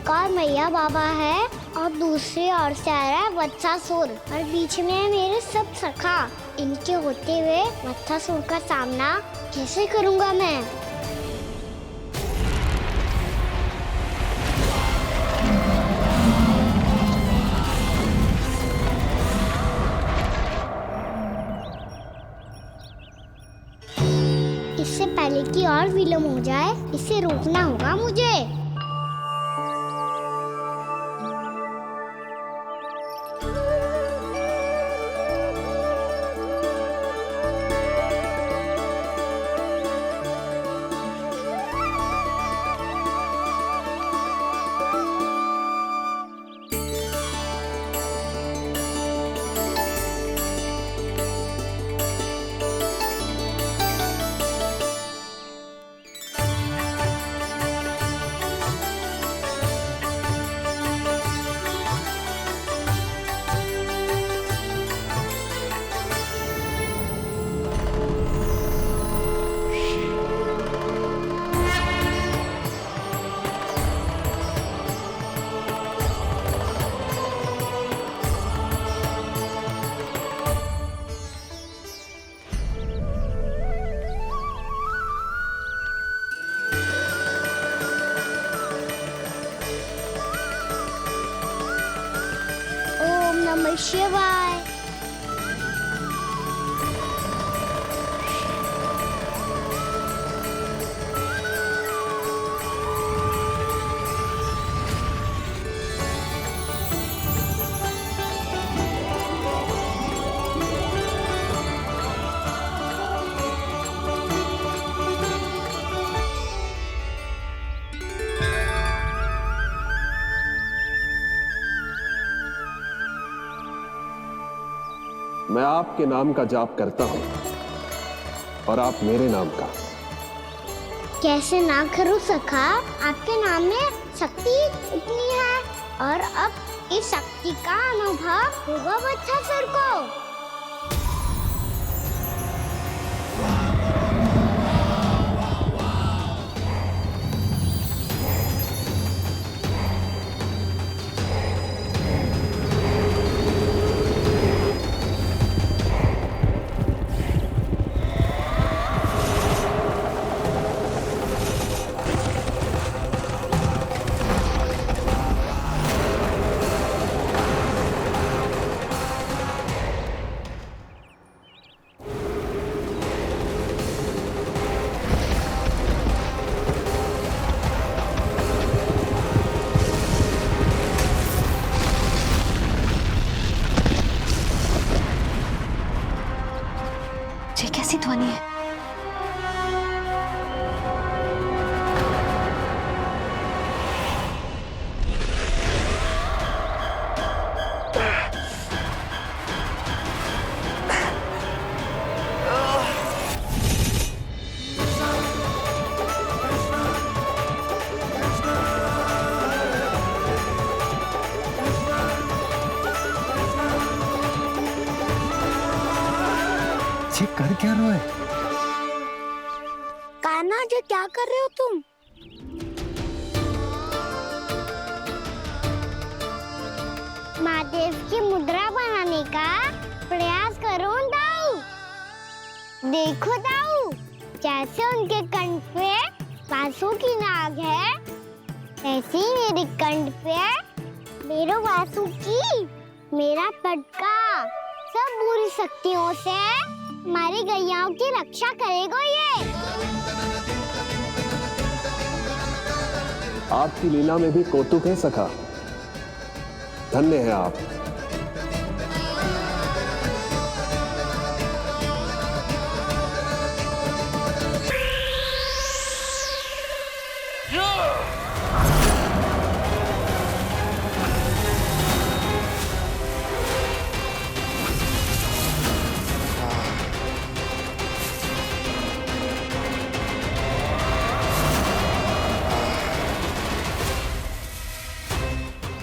एक और मैया बाबा है और दूसरी ओर से आ रहा है वत्सासुर और बीच में है मेरे सब सखा। इनके होते हुए वत्सासुर का सामना कैसे करूंगा मैं? इससे पहले कि और विलम्ब हो जाए, इसे रोकना होगा मुझे। ओम नमः शिवाय। मैं आपके नाम का जाप करता हूं और आप मेरे नाम का। कैसे ना करूं सखा, आपके नाम में शक्ति इतनी है और अब इस शक्ति का अनुभव होगा वत्सासुर को। ये कैसी ध्वनि है? ये कर क्या रहे हो? कान्हा जी क्या कर रहे हो तुम? महादेव की मुद्रा बनाने का प्रयास करो दाऊ। देखो दाऊ, जैसे उनके कंठ पे वासु की नाग है, ऐसे ही मेरे कंठ पे मेरो वासु की मेरा पटका सब बुरी शक्तियों से हमारी गैयाओं की रक्षा करेगा ये। आपकी लीला में भी कौतुक है सखा। धन्य है आप।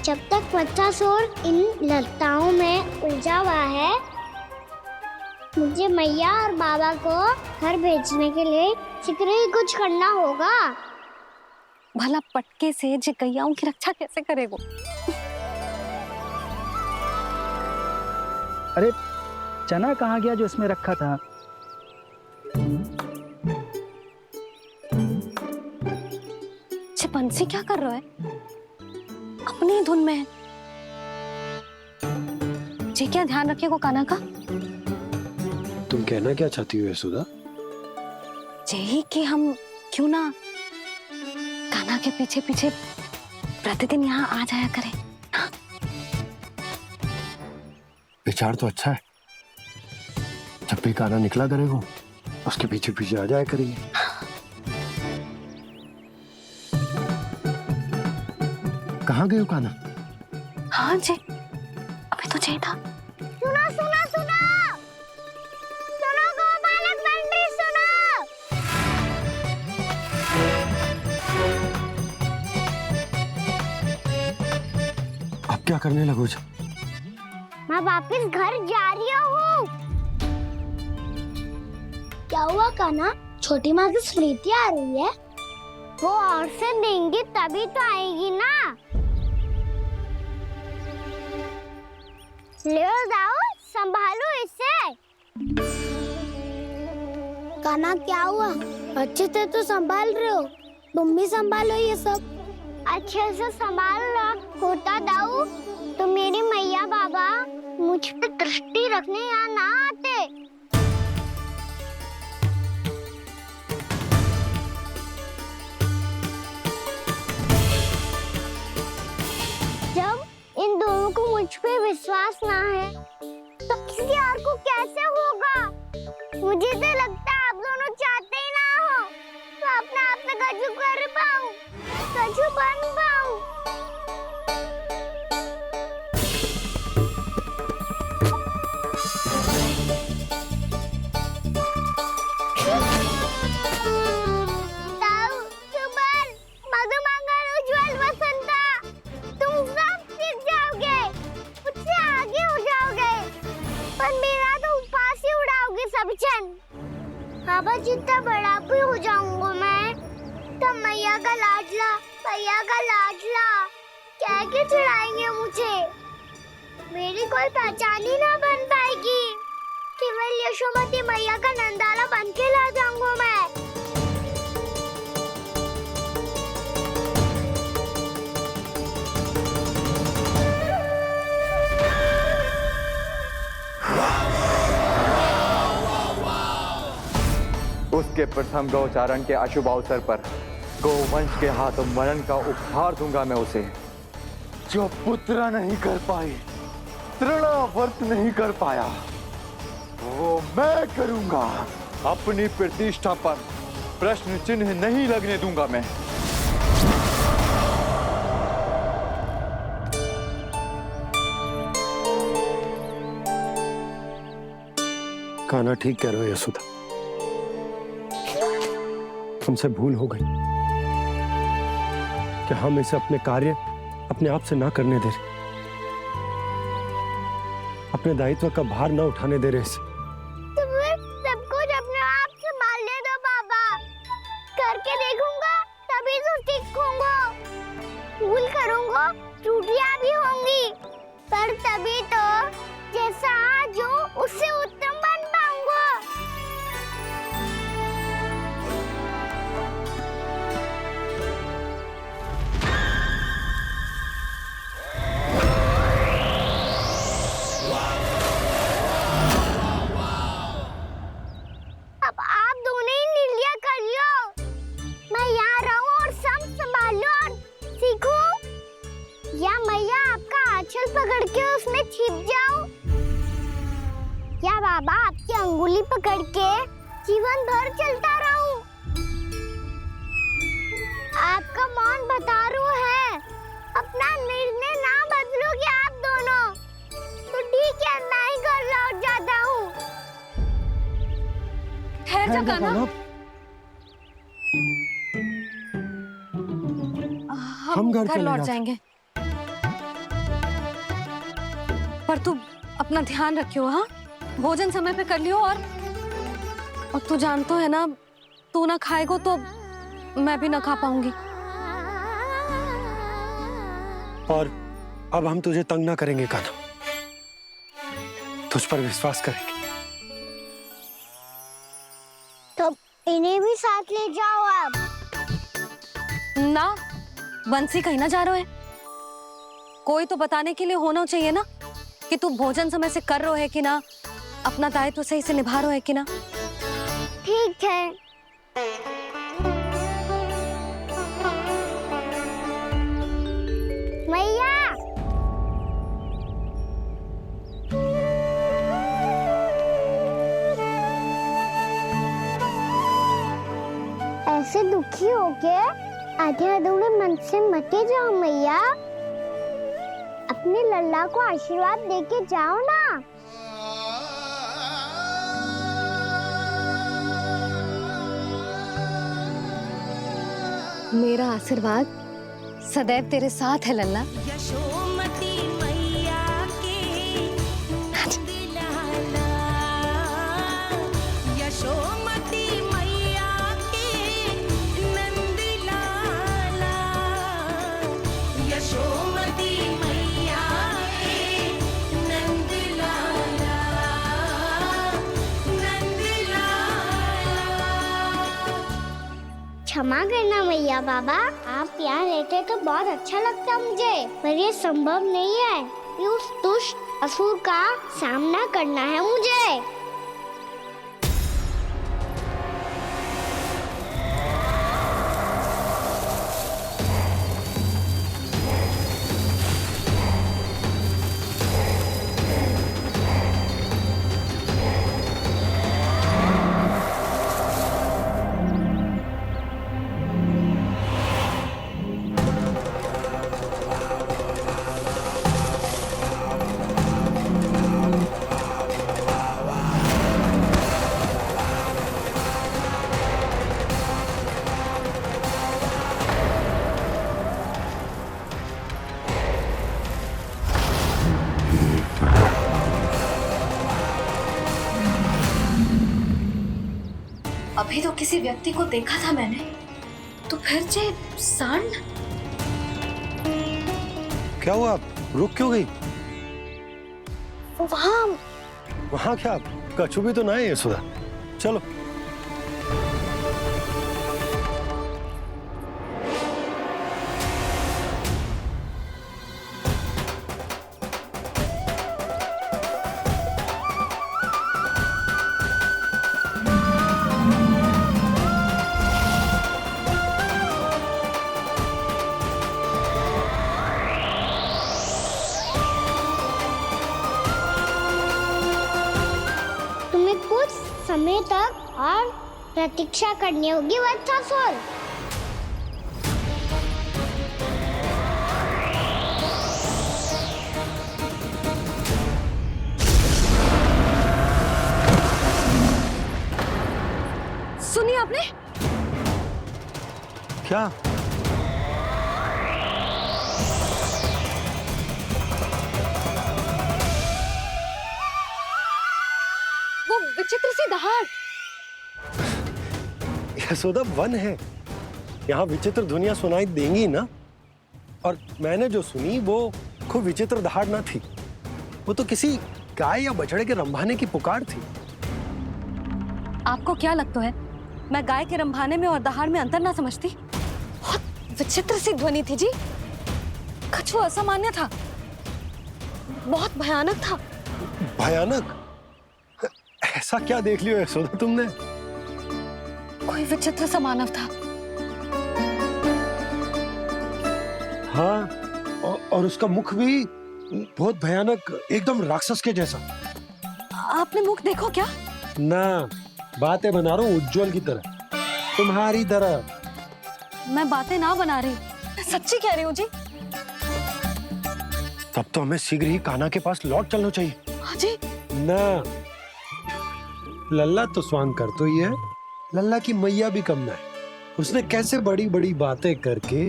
जब तक वत्सासुर इन लताओं में उलझा हुआ है, मुझे मैया और बाबा को घर भेजने के लिए शीघ्र ही कुछ करना होगा। भला पटके से जिकैयाओं की रक्षा कैसे करेगो? अरे चना कहाँ गया जो इसमें रखा था? बंसी क्या कर रहा है? अपनी धुन में है। जी क्या ध्यान रखिएगा कान्हा का। तुम कहना क्या चाहती हो यशोदा? यही कि हम क्यों ना कान्हा के पीछे पीछे प्रतिदिन यहाँ आ जाया करें। हाँ? विचार तो अच्छा है। जब भी कान्हा निकला करेगा उसके पीछे पीछे आ जाया करेंगे। कहाँ गए हो कान्हा? हाँ जी, अभी तो चाहिए था। सुनो सुनो सुनो सुनो गोपालक पंडित सुनो। अब क्या करने लगो? मैं वापस घर जा रही हूँ। क्या हुआ कान्हा? छोटी माँ की स्मृति आ रही है? वो और से देंगी तभी तो आएगी ना। ले जाओ, संभालो इसे। कान्हा क्या हुआ? अच्छे से तो संभाल रहे हो, तुम भी संभालो ये सब। अच्छे से संभाल लो। होता दाऊ तो मेरी मैया बाबा मुझ पे दृष्टि रखने यहाँ ना आते। जब इन दोनों को मुझ पे विश्वास ना है तो किसी और को कैसे होगा? मुझे तो लगता है आप दोनों चाहते ही ना हो तो अपने आप में गजू कर पाऊं, गजू बन पाऊं। बाबा जितना बड़ा भी हो जाऊंगा मैं तब मैया का लाडला कह के चिढ़ाएंगे मुझे। मेरी कोई पहचान ही ना बन पाएगी। केवल यशोमती मैया का नंदाला बन के ला जाऊंगा मैं। उसके प्रथम गौचारण के अशुभ अवसर पर गोवंश के हाथों मरण का उपहार दूंगा मैं उसे। जो पुत्र नहीं कर पाई, तृणावर्त नहीं कर पाया, वो मैं करूंगा। अपनी प्रतिष्ठा पर प्रश्न चिन्ह नहीं लगने दूंगा मैं। कान्हा ठीक कह रहे हो यशोदा, हमसे भूल हो गई कि हम इसे अपने कार्य अपने आप से ना करने दे रहे, अपने दायित्व का भार ना उठाने दे रहे इसे। तो फिर सब कुछ अपने आप से संभालने दो बाबा। करके देखूंगा तभी तो सीखूंगा। भूल करूंगा, त्रुटियां भी होंगी, पर तभी तो जैसा आज हूं उससे उत्तम बन पाऊंगा। अब आप दोनों ही निर्णय कर लो। मैं यहाँ रहूं और सब संभालूं और सीखूं, या मैया आपका आंचल पकड़ के उसमें छिप जाऊं, या बाबा आपकी अंगुली पकड़ के जीवन भर चलता रहूं। आपका मौन बतारू है। अपना निर्णय ना बदलोगे आप दोनों तो ठीक है, मैं ही घर लौट जाता हूँ। ठहर जा कान्हा। हम घर लौट जाएंगे, पर तू अपना ध्यान रखियो। हाँ, भोजन समय पे कर लियो। और तू जानतो है ना, तू ना खाएगो तो मैं भी ना खा पाऊंगी। और अब हम तुझे तंग ना करेंगे कान्हा, तुझ पर विश्वास करेंगे। तो इन्हें भी साथ ले जाओ अब। ना, बंसी कहीं ना जा रहे है। कोई तो बताने के लिए होना चाहिए ना कि तू भोजन समय से कर रहे है कि ना, अपना दायित्व सही से निभा रहे है कि ना। ठीक है। मैया, ऐसे दुखी हो के आधे अधूरे मन से मत जाओ मैया, अपने लल्ला को आशीर्वाद देके जाओ ना। मेरा आशीर्वाद सदैव तेरे साथ है लल्ला। यशोमती मैया के नंद लाला, यशोमती मैया के नंद लाला, यशोमती मैया के नंद लाला, नंद लाला। क्षमा करना मैया बाबा, आप यहाँ रहते तो बहुत अच्छा लगता मुझे, पर ये संभव नहीं है कि उस दुष्ट असुर का सामना करना है मुझे। अभी तो किसी व्यक्ति को देखा था मैंने, तो फिर जे सांड। क्या हुआ, रुक क्यों गई? वहाँ क्या, कछु भी तो ना है यशोदा, चलो। कुछ समय तक और प्रतीक्षा करनी होगी वत्सासुर। सुनिए आपने क्या? वो विचित्र सी दहाड़। यशोदा, वन है, यहाँ विचित्र ध्वनियां सुनाई देंगी ना। और मैंने जो सुनी वो खूब विचित्र दहाड़ ना थी, वो तो किसी गाय या बछड़े के रंभाने की पुकार थी। आपको क्या लगता है मैं गाय के रंभाने में और दहाड़ में अंतर ना समझती? बहुत विचित्र सी ध्वनि थी जी, कुछ वो असामान्य था, बहुत भयानक था। भयानक? ऐसा क्या देख लियो यशोदा तुमने? कोई विचित्र सा मानव था। हाँ, और उसका मुख भी बहुत भयानक, एकदम राक्षस के जैसा। आपने मुख देखो क्या? ना, बातें बना रहा हूँ उज्जवल की तरह, तुम्हारी तरह। मैं बातें ना बना रही, मैं सच्ची कह रही हूँ जी। तब तो हमें शीघ्र ही कान्हा के पास लौट चलना चाहिए। हाँ जी। ना, लल्ला तो स्वांग कर तो ही है, लल्ला की मैया भी कम ना है। उसने कैसे बड़ी बड़ी बातें करके,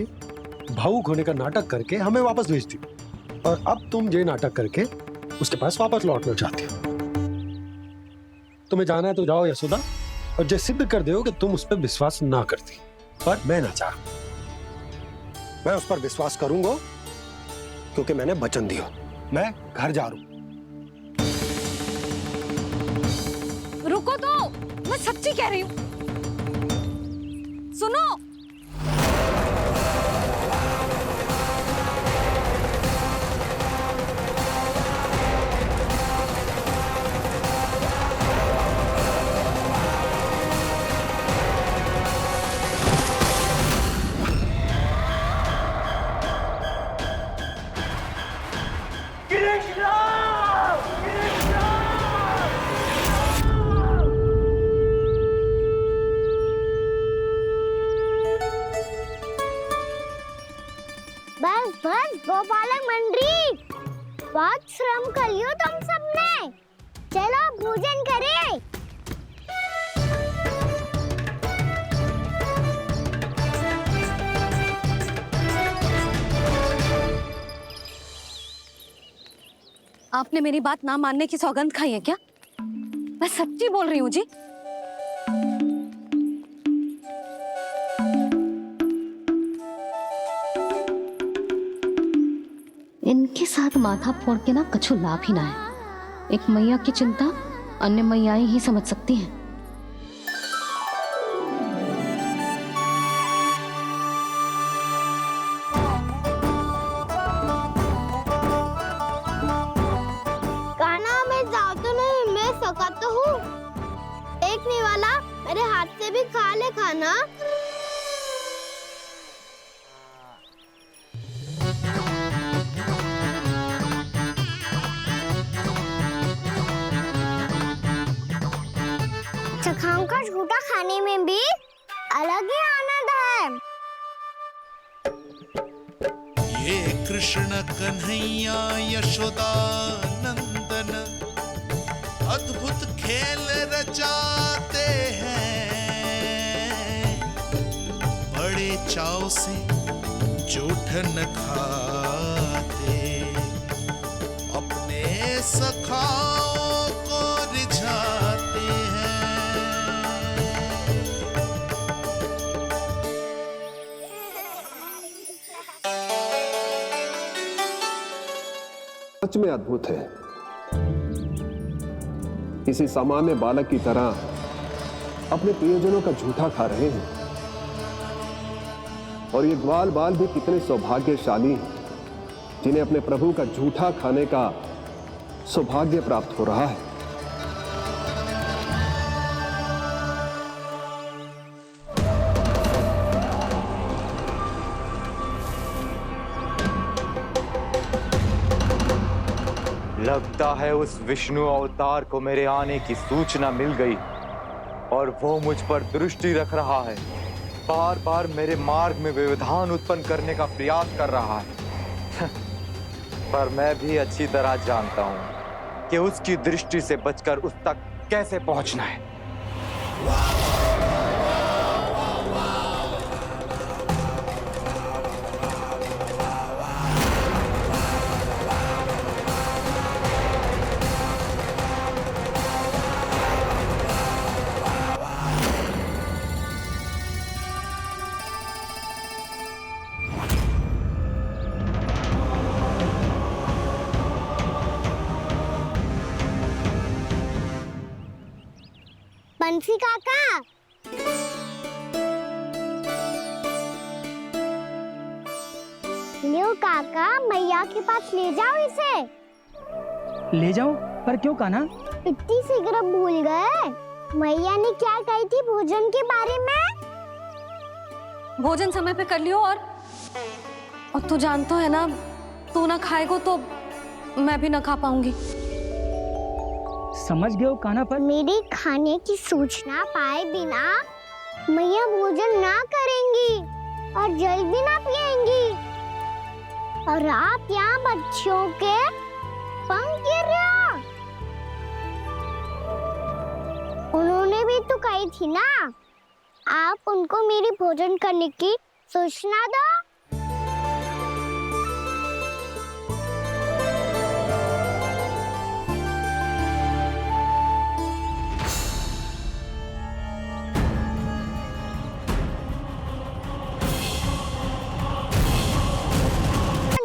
भावुक होने का नाटक करके हमें वापस भेज दी, और अब तुम ये नाटक करके उसके पास वापस लौटना चाहती हो। तुम्हें जाना है तो जाओ यशोदा, और जो सिद्ध कर दो कि तुम उस पर विश्वास ना करती। पर मैं ना चाह, मैं उस पर विश्वास करूंगा, क्योंकि मैंने वचन दिया। मैं घर जा रहा हूं। रुको तो, मैं सच्ची कह रही हूँ। सुनो, बस बस गोपालक मंडली, बहुत श्रम कर लियो तुम सबने। चलो भोजन करें। आपने मेरी बात ना मानने की सौगंध खाई है क्या? मैं सच्ची बोल रही हूँ जी। इनके साथ माथा फोड़ के ना कछु लाभ ही ना है। एक मैया की चिंता अन्य मैयाएं ही समझ सकती हैं। कान्हा मैं जाता नहीं, मैं सका तो हूँ। देखने वाला मेरे हाथ से भी खा ले खाना। चखाओं का झूठा खाने में भी अलग ही आनंद है। ये कृष्ण कन्हैया यशोदा नंदन अद्भुत खेल रचाते हैं, बड़े चाव से जूठन खाते, अपने सखाओं को रिझाते हैं। सच में अद्भुत है। किसी सामान्य बालक की तरह अपने प्रियजनों का झूठा खा रहे हैं। और ये ग्वाल बाल भी कितने सौभाग्यशाली हैं जिन्हें अपने प्रभु का झूठा खाने का सौभाग्य प्राप्त हो रहा है। लगता है उस विष्णु अवतार को मेरे आने की सूचना मिल गई और वो मुझ पर दृष्टि रख रहा है। बार बार मेरे मार्ग में व्यवधान उत्पन्न करने का प्रयास कर रहा है। पर मैं भी अच्छी तरह जानता हूं कि उसकी दृष्टि से बचकर उस तक कैसे पहुंचना है। बंसी काका, लियो काका, मैया के पास ले जाओ इसे। ले जाओ? पर क्यों कान्हा? इतनी शीघ्र भूल गए? मैया ने क्या कही थी भोजन के बारे में? भोजन समय पे कर लियो। और तू जानता है ना, तू ना खाएगा तो मैं भी ना खा पाऊंगी। समझ गए हो कान्हा? पर मेरी खाने की सूचना पाए बिना मैया भोजन ना करेंगी और जल भी ना पिएंगी। और आप यहाँ बच्चों के पंख गिर रहे हो। उन्होंने भी तो कही थी ना, आप उनको मेरी भोजन करने की सूचना दो।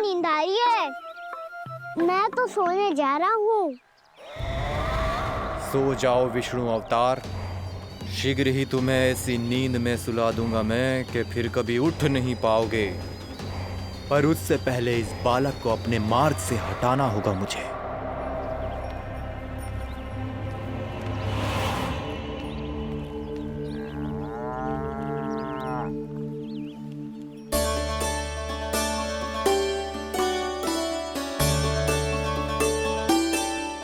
नींद आ रही है। मैं तो सोने जा रहा हूँ। सो जाओ विष्णु अवतार, शीघ्र ही तुम्हें ऐसी नींद में सुला दूंगा मैं कि फिर कभी उठ नहीं पाओगे। पर उससे पहले इस बालक को अपने मार्ग से हटाना होगा मुझे।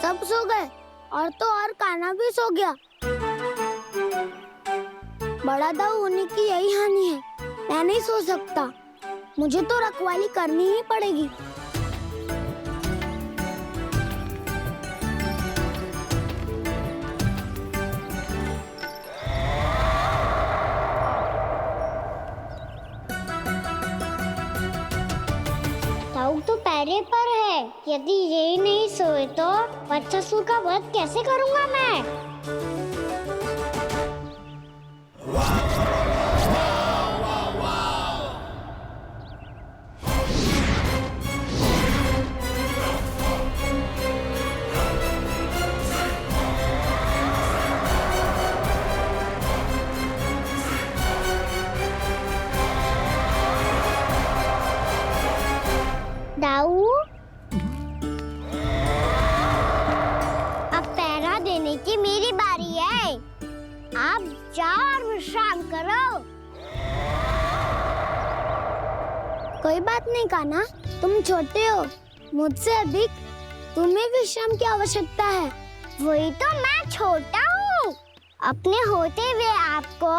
सब सो गए और तो और कान्हा भी सो गया। बड़ा दाऊ होने की यही हानि है, मैं नहीं सो सकता। मुझे तो रखवाली करनी ही पड़ेगी। ताऊ तो पैरे पर है। यदि यही नहीं सोए तो बच्चासुर का वध कैसे करूंगा मैं? दाऊ, अब पहरा देने की मेरी बारी है। आप जाओ और विश्राम करो। कोई बात नहीं कान्हा, तुम छोटे हो, मुझसे अधिक तुम्हें विश्राम की आवश्यकता है। वही तो, मैं छोटा हूँ। अपने होते हुए आपको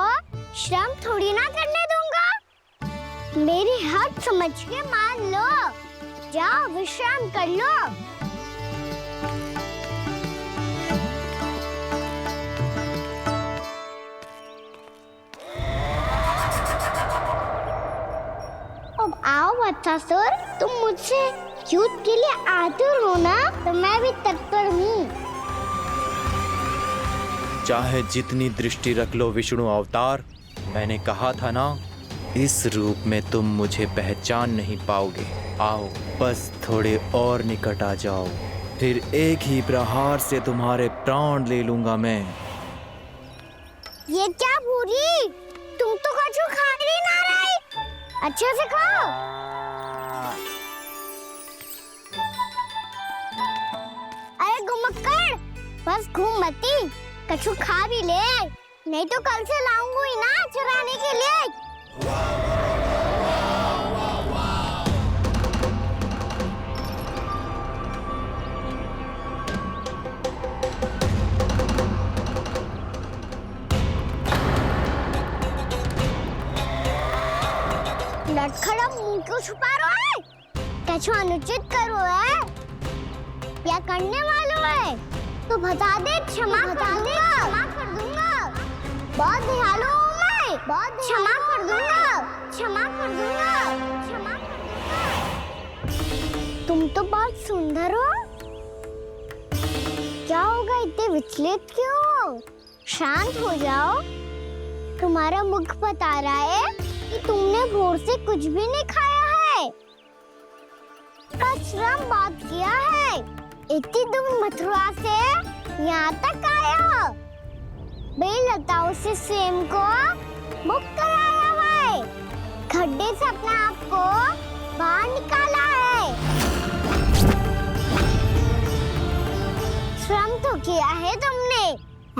श्रम थोड़ी ना करने दूंगा। मेरी हद समझ के मान लो। जाओ विश्राम कर लो। अब आओ बच्चासुर, तुम मुझसे युद्ध के लिए आतुर हो ना, तो मैं भी तत्पर हूँ। चाहे जितनी दृष्टि रख लो विष्णु अवतार, मैंने कहा था ना, इस रूप में तुम मुझे पहचान नहीं पाओगे। आओ, बस थोड़े और निकट आ जाओ, फिर एक ही प्रहार से तुम्हारे प्राण ले लूंगा मैं। ये क्या भूरी, तुम तो कछु खा ही ना रही। अच्छे से खाओ। अरे घुमक्कड़, बस घूम मती, कछु खा भी ले, नहीं तो कल से लाऊंगा ही ना चुराने के लिए। लटखड़ा मुंह क्यों छुपा रहा है? कछु अनुचित करो है या करने वालों है तो बता दे, क्षमा कर दूंगा। बहुत दयालु हूँ मैं, बहुत क्षमा कर दूंगा। तुम तो बहुत सुंदर हो। क्या होगा, इतने विचलित क्यों हो? शांत हो जाओ। तुम्हारा मुख बता रहा है कि तुमने भोर से कुछ भी नहीं खाया है, बस श्रम बात किया है। इतनी दूर मथुरा से यहाँ तक आए हो, बेलताओं से स्वयं को मुक्त कराया हुआ है, खड्डे से अपने आप को बाहर निकाला है। श्रम तो किया है तुमने,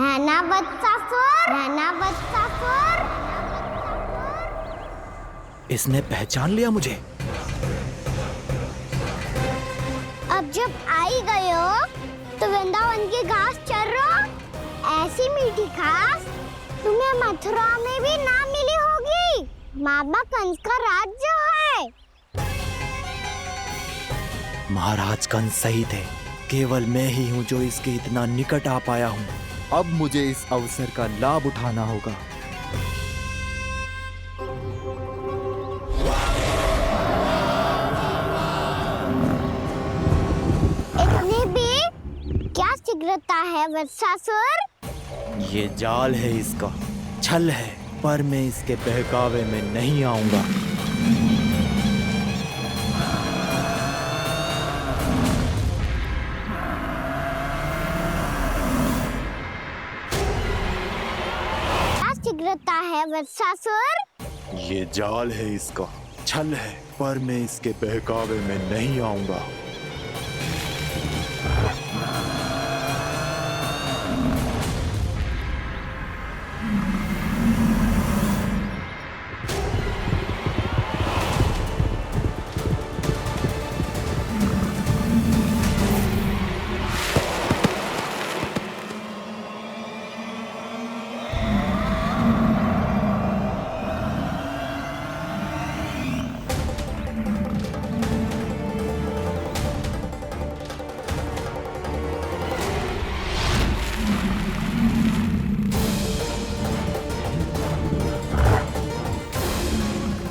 है ना बच्चासुर? इसने पहचान लिया मुझे। अब जब आ ही गए हो तो वृंदावन की घास चर रहो। ऐसी मीठी घास तुम्हें मथुरा में भी ना मिली होगी। मामा कंस का राज्य है। महाराज कंस सही थे, केवल मैं ही हूँ जो इसके इतना निकट आ पाया हूँ। अब मुझे इस अवसर का लाभ उठाना होगा। इतनी भी क्या शीघ्रता है वत्सासुर? ये जाल है इसका, छल है, पर मैं इसके बहकावे में नहीं आऊंगा। पवित्रता है वत्सासुर? ये जाल है, इसका छल है, पर मैं इसके बहकावे में नहीं आऊंगा।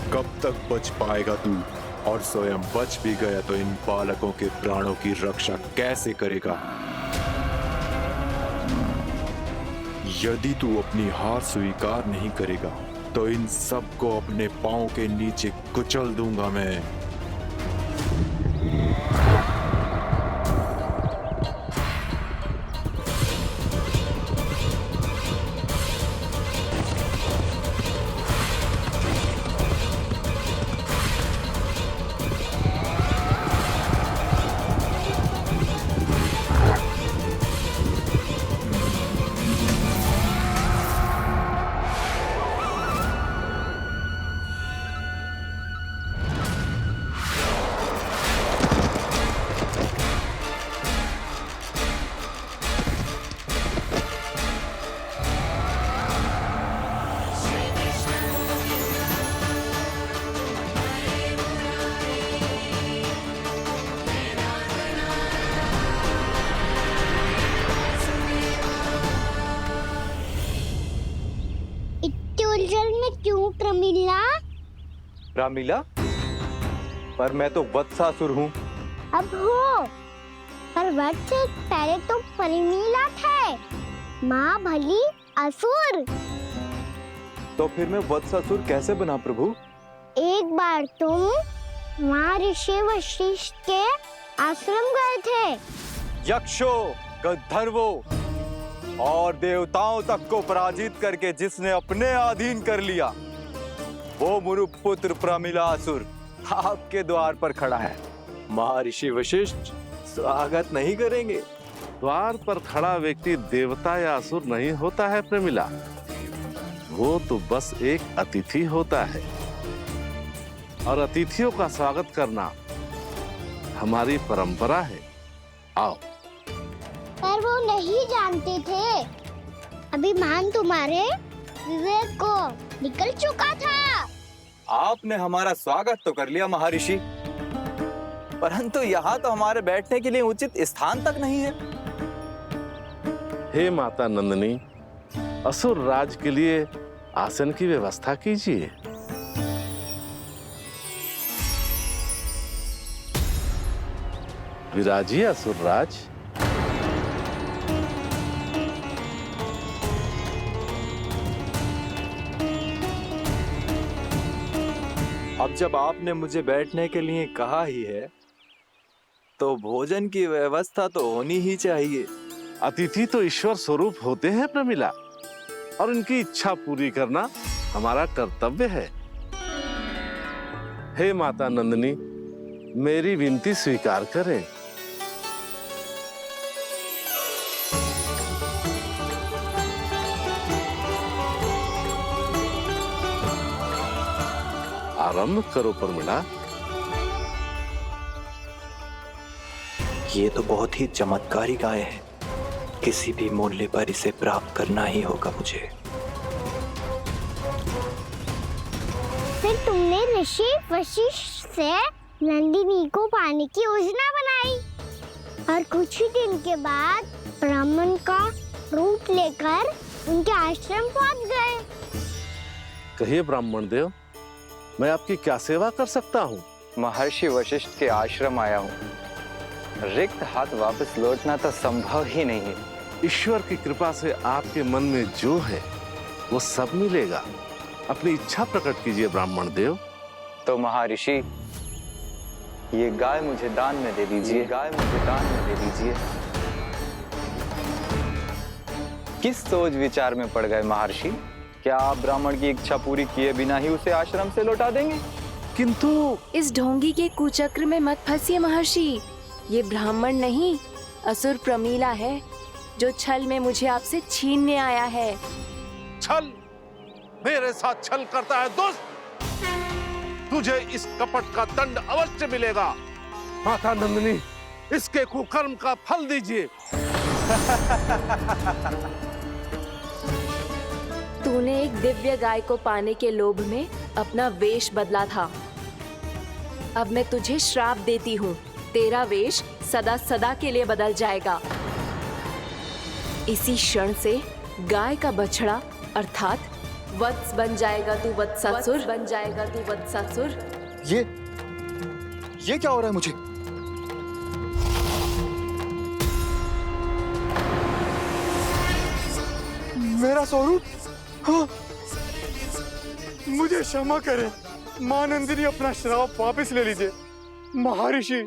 कब तक बच पाएगा तू? और स्वयं बच भी गया तो इन बालकों के प्राणों की रक्षा कैसे करेगा? यदि तू अपनी हार स्वीकार नहीं करेगा तो इन सबको अपने पांव के नीचे कुचल दूंगा मैं। उलझन में क्यों प्रमिला? रामीला, पर मैं तो वत्सासुर हूँ। अब हो, पर वत्स से पहले तो प्रमिला थे, माँ भली असुर। तो फिर मैं वत्सासुर कैसे बना प्रभु? एक बार तुम वहाँ ऋषि वशिष्ठ के आश्रम गए थे। यक्षो, गंधर्वों और देवताओं तक को पराजित करके जिसने अपने अधीन कर लिया, वो मुरुपुत्र प्रमिलासुर आपके द्वार पर खड़ा है। महर्षि वशिष्ठ स्वागत नहीं करेंगे? द्वार पर खड़ा व्यक्ति देवता या असुर नहीं होता है प्रमिला, वो तो बस एक अतिथि होता है, और अतिथियों का स्वागत करना हमारी परंपरा है। आओ। पर वो नहीं जानते थे, अभिमान तुम्हारे विवेक को निकल चुका था। आपने हमारा स्वागत तो कर लिया महर्षि, परंतु यहाँ तो हमारे बैठने के लिए उचित स्थान तक नहीं है। हे माता नंदिनी, असुर राज के लिए आसन की व्यवस्था कीजिए। विराजिए असुर राज। अब जब आपने मुझे बैठने के लिए कहा ही है, तो भोजन की व्यवस्था तो होनी ही चाहिए। अतिथि तो ईश्वर स्वरूप होते हैं प्रमिला, और इनकी इच्छा पूरी करना हमारा कर्तव्य है। हे माता नंदिनी, मेरी विनती स्वीकार करें। आरंभ करो प्रमिला। ये तो बहुत ही चमत्कारी गाय है, किसी भी मूल्य पर इसे प्राप्त करना ही होगा मुझे। फिर तुमने ऋषि वशिष्ठ से नंदिनी को पाने की योजना बनाई, और कुछ ही दिन के बाद ब्राह्मण का रूप लेकर उनके आश्रम पहुंच गए। कहिए ब्राह्मण देव, मैं आपकी क्या सेवा कर सकता हूँ? महर्षि वशिष्ठ के आश्रम आया हूँ, रिक्त हाथ वापस लौटना तो संभव ही नहीं है। ईश्वर की कृपा से आपके मन में जो है वो सब मिलेगा। अपनी इच्छा प्रकट कीजिए ब्राह्मण देव। तो महर्षि, ये गाय मुझे दान में दे दीजिए। गाय मुझे दान में दे दीजिए। किस सोच विचार में पड़ गए महर्षि? क्या आप ब्राह्मण की इच्छा पूरी किए बिना ही उसे आश्रम से लौटा देंगे? किंतु इस ढोंगी के कुचक्र में मत फंसिए महर्षि। ये ब्राह्मण नहीं, असुर प्रमीला है, जो छल में मुझे आपसे छीनने आया है। छल? मेरे साथ छल करता है दुष्ट? तुझे इस कपट का दंड अवश्य मिलेगा। माता नंदिनी, इसके कुकर्म का फल दीजिए। तूने एक दिव्य गाय को पाने के लोभ में अपना वेश बदला था। अब मैं तुझे श्राप देती हूँ, तेरा वेश सदा सदा के लिए बदल जाएगा। इसी क्षण से गाय का बछड़ा अर्थात वत्स बन जाएगा तू वत्सासुर, बन जाएगा तू वत्सासुर। ये क्या हो रहा है मुझे? मेरा स्वरूप? हाँ। मुझे क्षमा करें मां नंदिनी, अपना श्राप वापस ले लीजिए। महर्षि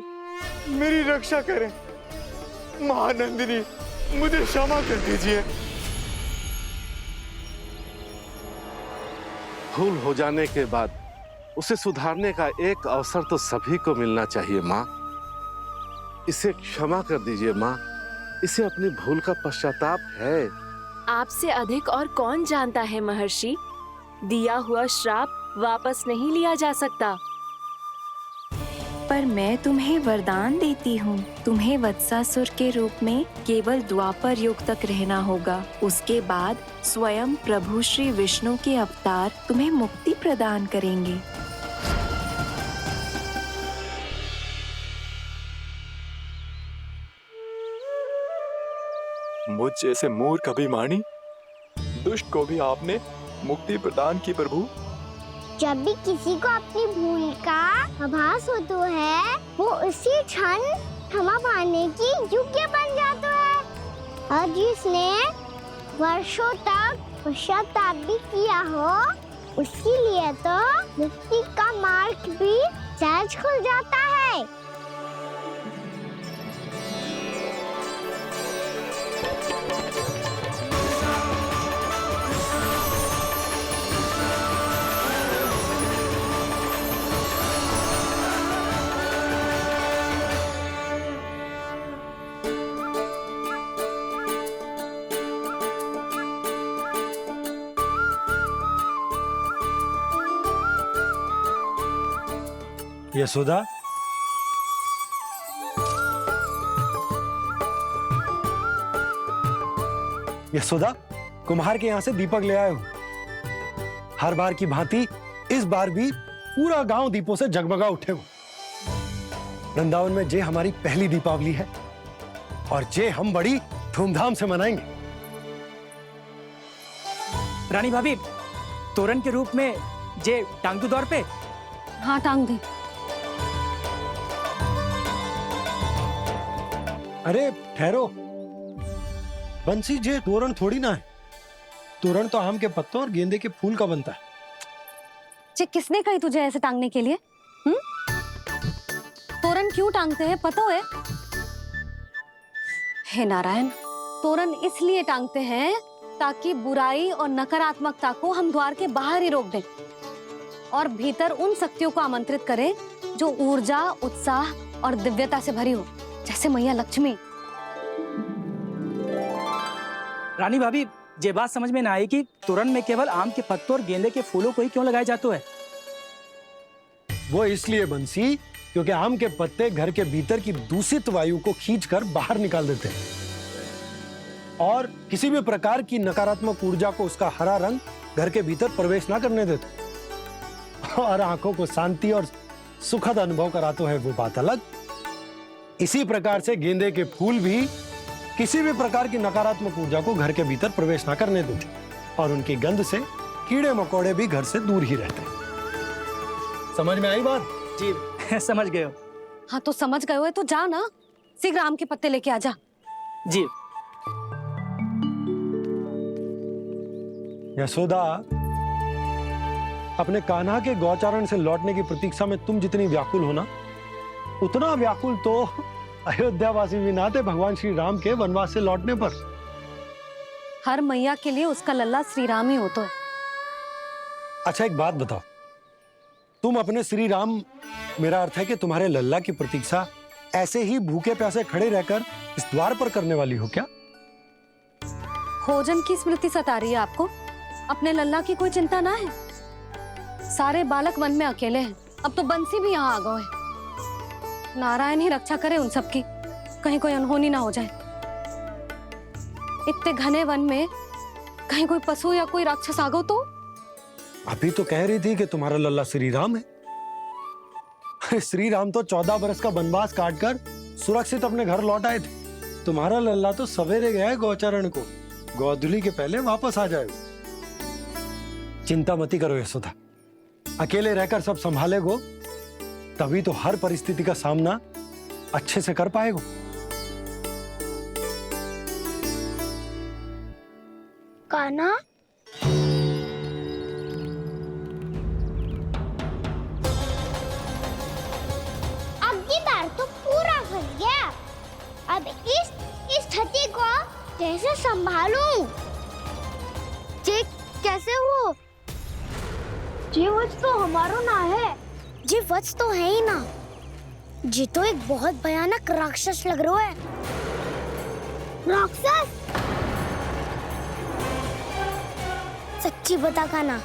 मेरी रक्षा करें। मां नंदिनी मुझे क्षमा कर दीजिए। भूल हो जाने के बाद उसे सुधारने का एक अवसर तो सभी को मिलना चाहिए माँ। इसे क्षमा कर दीजिए माँ, इसे अपनी भूल का पश्चाताप है। आपसे अधिक और कौन जानता है महर्षि, दिया हुआ श्राप वापस नहीं लिया जा सकता। पर मैं तुम्हें वरदान देती हूँ, तुम्हें वत्सासुर के रूप में केवल द्वापर युग तक रहना होगा। उसके बाद स्वयं प्रभु श्री विष्णु के अवतार तुम्हें मुक्ति प्रदान करेंगे। मुझ जैसे मूर्ख अभिमानी दुष्ट को भी आपने मुक्ति प्रदान की प्रभु। जब भी किसी को अपनी भूल का आभास होता है, वो उसी क्षण क्षमा पाने की योग्य बन जाता है। और जिसने वर्षों तक पश्चाताप भी किया हो, उसके लिए तो मुक्ति का मार्ग भी सहज खुल जाता है। यशोदा, यशोदा, कुम्हार के यहाँ से दीपक ले आए हूं। हर बार की भांति इस बार भी पूरा गांव दीपों से जगमगा उठे हो। वृंदावन में जे हमारी पहली दीपावली है और जे हम बड़ी धूमधाम से मनाएंगे। रानी भाभी, तोरण के रूप में जे टांग दो दौर पे। हाँ, टांग दे। अरे ठहरो, बंसी, जे तोरण थोड़ी ना है। तोरण तो आम के पत्तों और गेंदे के फूल का बनता है। जे किसने कही तुझे ऐसे टांगने के लिए? तोरण क्यों टांगते हैं पता है? हे नारायण, तोरण इसलिए टांगते हैं ताकि बुराई और नकारात्मकता को हम द्वार के बाहर ही रोक दें और भीतर उन शक्तियों को आमंत्रित करें जो ऊर्जा, उत्साह और दिव्यता से भरी हो, जैसे मैया लक्ष्मी। रानी भाभी, ये बात समझ में ना आई कि तोरण में केवल आम के पत्तों और गेंदे के फूलों को ही क्यों लगाया जाता है? वो इसलिए बंसी, क्योंकि आम के पत्ते घर के भीतर की दूषित वायु को खींचकर बाहर निकाल देते हैं और किसी भी प्रकार की नकारात्मक ऊर्जा को उसका हरा रंग घर के भीतर प्रवेश ना करने देते और आंखों को शांति और सुखद अनुभव कराता है, वो बात अलग। इसी प्रकार से गेंदे के फूल भी किसी भी प्रकार की नकारात्मक ऊर्जा को घर के भीतर प्रवेश ना करने देते और उनकी गंध से कीड़े मकोड़े भी घर से दूर ही रहते हैं। समझ में आई बात? जी समझ गए हो। हाँ, तो समझ गए हो तो जा ना, शीघ्र आम के पत्ते लेके आ जा। जी। यशोदा, अपने कान्हा के गौचारण से लौटने की प्रतीक्षा में तुम जितनी व्याकुल हो ना, उतना व्याकुल तो अयोध्यावासी भी ना थे भगवान श्री राम के वनवास से लौटने पर। हर मैया के लिए उसका लल्ला श्री राम ही होता है। अच्छा एक बात बताओ, तुम अपने श्री राम, मेरा अर्थ है कि तुम्हारे लल्ला की प्रतीक्षा ऐसे ही भूखे प्यासे खड़े रहकर इस द्वार पर करने वाली हो क्या? भोजन की स्मृति सता रही है आपको? अपने लल्ला की कोई चिंता ना है। सारे बालक वन में अकेले हैं, अब तो बंसी भी यहाँ आ गए हैं। नारायण ही रक्षा करे उन सबकी, कहीं कोई अनहोनी ना हो जाए। इतने घने वन में कहीं कोई पशु या कोई राक्षस आ गो तो? अभी तो कह रही थी कि तुम्हारा लल्ला श्री राम है। अरे श्री राम तो 14 बरस का वनवास काटकर सुरक्षित अपने घर लौट आए थे। तुम्हारा लल्ला तो सवेरे गया है गौचरण को, गोधूली के पहले वापस आ जाएगा। चिंता मती करो यशोदा, अकेले रहकर सब संभालेगो तभी तो हर परिस्थिति का सामना अच्छे से कर पाएगो। कान्हा, अब की बार तो पूरा फंस गया। अब इस स्थिति को कैसे संभालूं? जी कैसे हो? जी वत्स तो हमारो ना है। जी वत्स तो है ही ना। जी तो एक बहुत भयानक राक्षस लग रहा है। राक्षस? सच्ची बता कान्हा,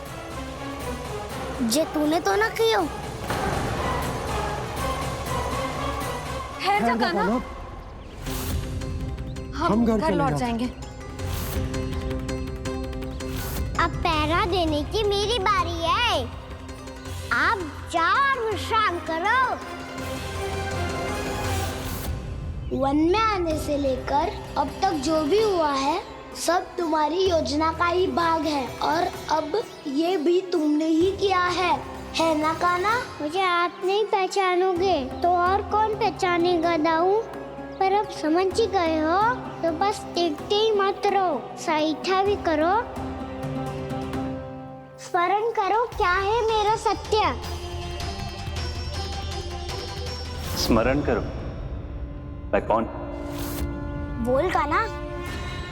जे तूने तो ना कियो? ठहर जा कान्हा, हम घर लौट जाएंगे। अब पहरा देने की मेरी बारी है। आप जाओ और विश्राम करो। वन में आने से लेकर अब तक जो भी हुआ है सब तुम्हारी योजना का ही भाग है, और अब ये भी तुमने ही किया है ना कान्हा? मुझे आप नहीं पहचानोगे तो और कौन पहचानेगा दाऊ? पर अब समझ ही गए हो तो बस देखते ही मत रहो, सहीठा भी करो। स्मरण करो क्या है मेरा सत्य। स्मरण करो? मैं कौन? बोल कान्हा,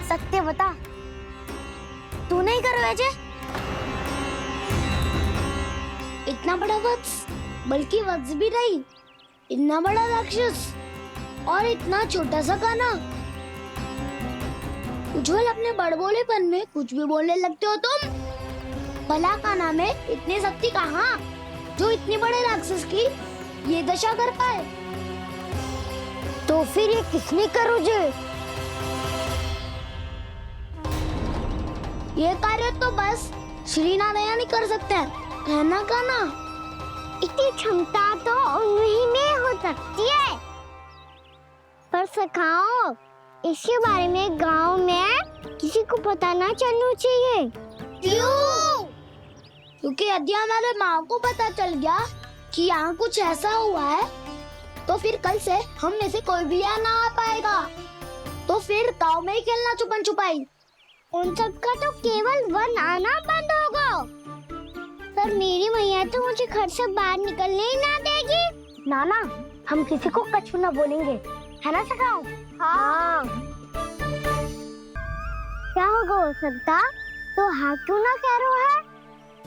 सत्य बता। तू नहीं करो अजय? इतना बड़ा वत्स, बल्कि वत्स भी नहीं, इतना बड़ा राक्षस और इतना छोटा सा कान्हा। उज्जवल अपने बड़बोलेपन में कुछ भी बोलने लगते हो तुम। भला कान्हा में इतनी शक्ति कहाँ जो इतनी बड़े राक्षस की ये दशा कर पाए? तो फिर ये किसने करो जे? ये कार्य तो बस श्री नारायण ही कर सकते हैं, है ना कान्हा? इतनी क्षमता तो उन्हीं में हो सकती है, पर सखाओ इसके बारे में गांव में किसी को पता ना चलना चाहिए। क्यों? क्योंकि यदि हमारे माँ को पता चल गया कि यहाँ कुछ ऐसा हुआ है तो फिर कल से हम में से कोई भी यहाँ ना आ पाएगा। तो फिर गांव में ही खेलना छुपन छुपाई। उन सब का तो केवल वन आना बंद होगा। पर मेरी मैया तो मुझे घर से बाहर निकलने ही ना देगी। नाना, हम किसी को कछु ना बोलेंगे, है ना सखाओ? हाँ। क्या होगा हो सकता? तो हाँ क्यों ना कह रहा है?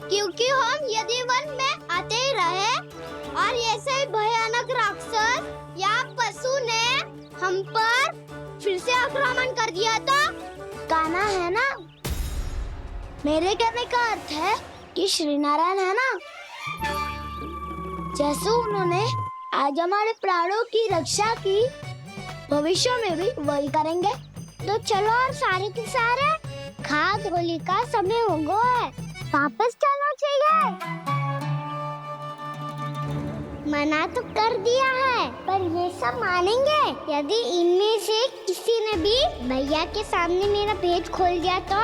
क्योंकि हम यदि वन में आते ही रहे और ऐसे भयानक राक्षस या पशु ने हम पर फिर से आक्रमण कर दिया तो कान्हा, है ना? मेरे कहने का अर्थ है कि श्री नारायण है ना, जैसे उन्होंने आज हमारे प्राणों की रक्षा की, भविष्य में भी वही करेंगे। तो चलो और सारे के सारे खाद होली का समय हो गया है, वापस चलना चाहिए। मना तो कर दिया है, पर ये सब मानेंगे यदि इनमें से किसी ने भी भैया के सामने मेरा पेट खोल दिया तो?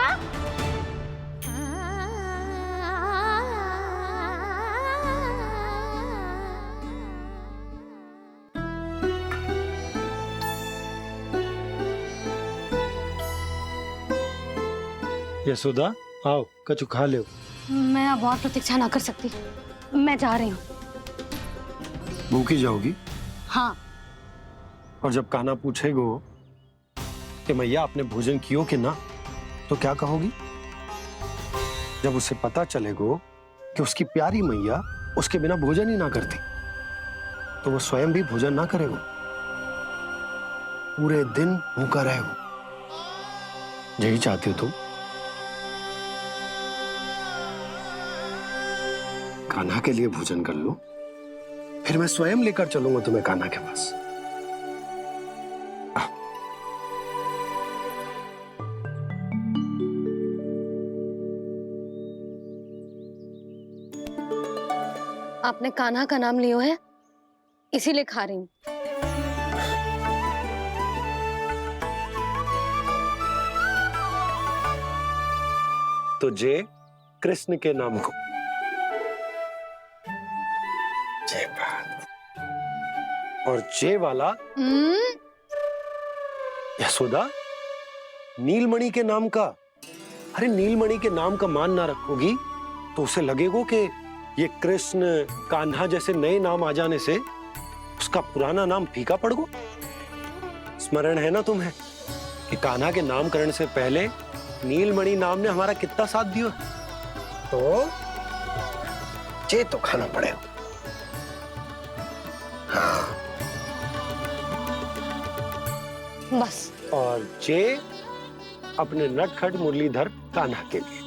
यशोदा आओ, कछु खा लो। मैं अब और प्रतीक्षा ना कर सकती, मैं जा रही हूँ। भूखी जाओगी? हाँ। और जब कान्हा पूछेगो कि मैया आपने भोजन कियो कि ना, तो क्या कहोगी? जब उसे पता चलेगो कि उसकी प्यारी मैया उसके बिना भोजन ही ना करती, तो वो स्वयं भी भोजन ना करे, वो पूरे दिन भूखा रहे। वो यही चाहती हो तुम? कान्हा के लिए भोजन कर लो, फिर मैं स्वयं लेकर चलूंगा तुम्हें कान्हा के पास। आपने कान्हा का नाम लियो है, इसीलिए खा रही हूँ। तो जय कृष्ण के नाम को। जय बात। और जय वाला यशोदा, नीलमणि के नाम का। अरे नीलमणि के नाम का मान ना रखोगी तो उसे लगेगा कि ये कृष्ण कान्हा जैसे नए नाम आ जाने से उसका पुराना नाम फीका पड़ गो। स्मरण है ना तुम्हें कि कान्हा के नामकरण से पहले नीलमणि नाम ने हमारा कितना साथ दिया? तो जे तो खाना पड़ेगा। हाँ। बस। और जे अपने नटखट मुरलीधर कान्हा के लिए।